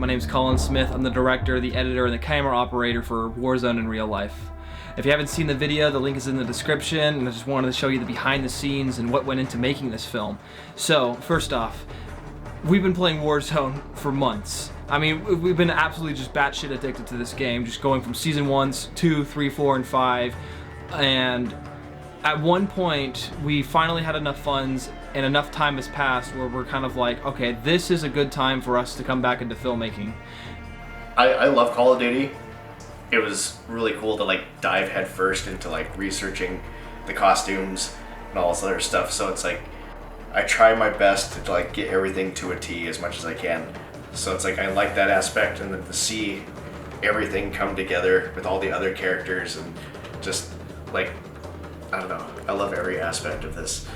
My name's Colin Smith. I'm the director, the editor, and the camera operator for Warzone in real life. If you haven't seen the video, the link is in the description, and I just wanted to show you the behind the scenes and what went into making this film. So, first off, we've been playing Warzone for months. I mean, we've been absolutely just batshit addicted to this game, just going from season 1, 2, 3, 4, and 5, and at one point, we finally had enough funds and enough time has passed where we're kind of like, okay, this is a good time for us to come back into filmmaking. I love Call of Duty. It was really cool to like dive head first into like researching the costumes and all this other stuff. So it's like, I try my best to like get everything to a T as much as I can. So it's like, I like that aspect, and then to see everything come together with all the other characters and just like, I don't know, I love every aspect of this.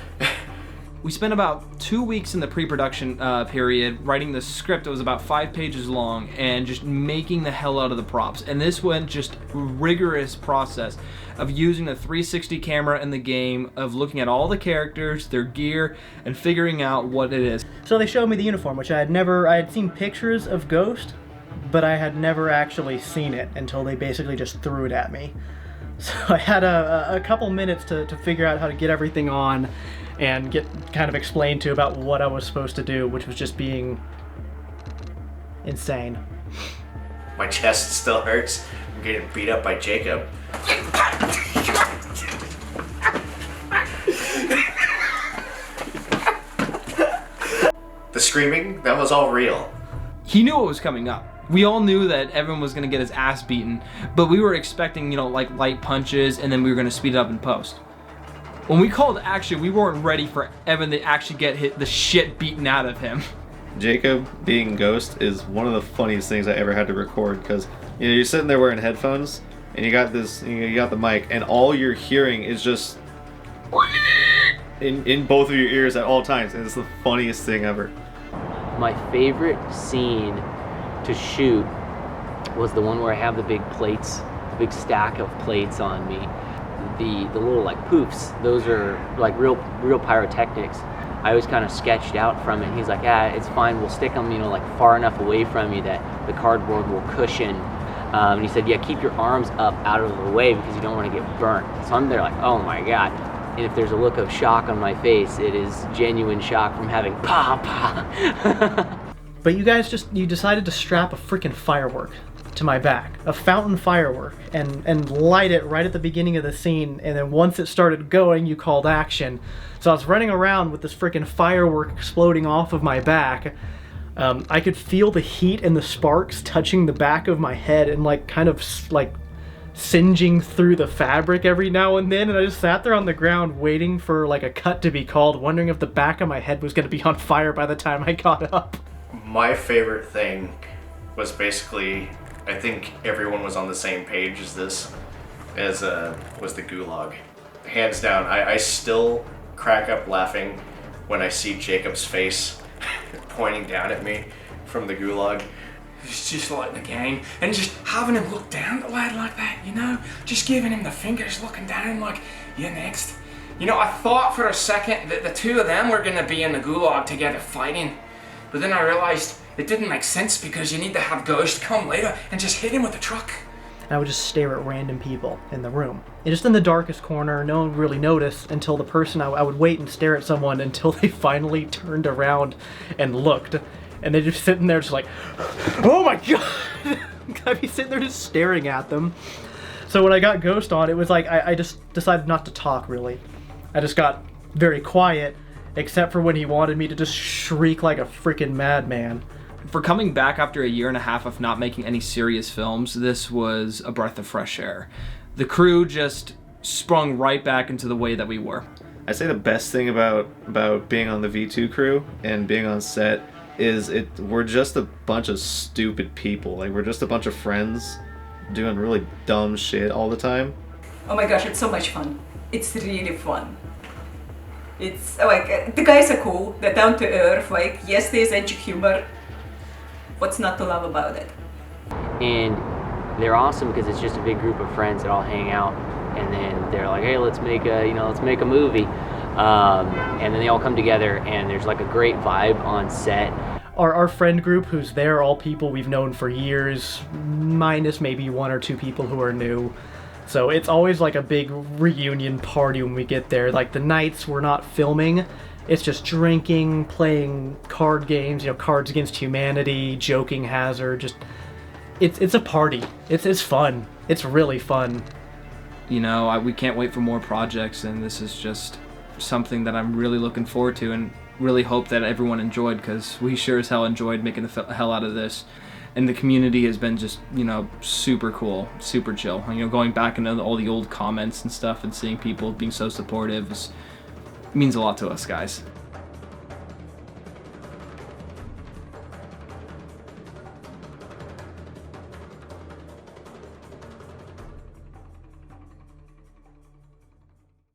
We spent about 2 weeks in the pre-production period writing the script that was about 5 pages long and just making the hell out of the props. And this went just rigorous process of using the 360 camera in the game, of looking at all the characters, their gear, and figuring out what it is. So they showed me the uniform, which I had seen pictures of Ghost, but I had never actually seen it until they basically just threw it at me. So I had a couple minutes to figure out how to get everything on and get kind of explained to about what I was supposed to do, which was just being insane. My chest still hurts. I'm getting beat up by Jacob. The screaming, that was all real. He knew what was coming up. We all knew that everyone was gonna get his ass beaten, but we were expecting, you know, like light punches, and then we were gonna speed it up in post. When we called action, we weren't ready for Evan to actually get the shit beaten out of him. Jacob being Ghost is one of the funniest things I ever had to record, because you know, you're sitting there wearing headphones and you got this, you got the mic, and all you're hearing is just in both of your ears at all times, and it's the funniest thing ever. My favorite scene to shoot was the one where I have the big plates, the big stack of plates on me. The little like poofs, those are like real pyrotechnics. I always kind of sketched out from it. He's like, ah, it's fine, we'll stick them, you know, like far enough away from you that the cardboard will cushion. And he said, yeah, keep your arms up out of the way because you don't want to get burnt. So I'm there like, oh my God. And if there's a look of shock on my face, it is genuine shock from having pa. But you guys you decided to strap a freaking firework to my back, a fountain firework, and light it right at the beginning of the scene, and then once it started going, you called action. So I was running around with this freaking firework exploding off of my back. I could feel the heat and the sparks touching the back of my head and like kind of like singeing through the fabric every now and then, and I just sat there on the ground waiting for like a cut to be called, wondering if the back of my head was going to be on fire by the time I got up. My favorite thing was basically, I think everyone was on the same page as this, was the gulag. Hands down, I still crack up laughing when I see Jacob's face pointing down at me from the gulag. It's just like the game, and just having him look down the lad like that, you know? Just giving him the fingers, looking down like, you're next. You know, I thought for a second that the two of them were gonna be in the gulag together fighting, but then I realized it didn't make sense because you need to have Ghost come later and just hit him with the truck. And I would just stare at random people in the room. And just in the darkest corner, no one would really notice until the person, I would wait and stare at someone until they finally turned around and looked. And they're just sitting there just like, oh my God! I'd be sitting there just staring at them. So when I got Ghost on, it was like, I just decided not to talk really. I just got very quiet, except for when he wanted me to just shriek like a freaking madman. For coming back after a year and a half of not making any serious films, this was a breath of fresh air. The crew just sprung right back into the way that we were. I say the best thing about being on the V2 crew and being on set is we're just a bunch of stupid people. Like, we're just a bunch of friends doing really dumb shit all the time. Oh my gosh, it's so much fun. It's really fun. It's like, the guys are cool, they're down to earth, like, yes, there's edge of humor. What's not to love about it? And they're awesome because it's just a big group of friends that all hang out, and then they're like, hey, let's make a movie. And then they all come together, and there's like a great vibe on set. our friend group who's there, all people we've known for years, minus maybe 1 or 2 people who are new. So it's always like a big reunion party when we get there. Like the nights we're not filming, it's just drinking, playing card games, you know, Cards Against Humanity, Joking Hazard, just it's a party. It's fun. It's really fun. You know, we can't wait for more projects, and this is just something that I'm really looking forward to, and really hope that everyone enjoyed, because we sure as hell enjoyed making the hell out of this. And the community has been just, you know, super cool, super chill. You know, going back into all the old comments and stuff and seeing people being so supportive means a lot to us, guys.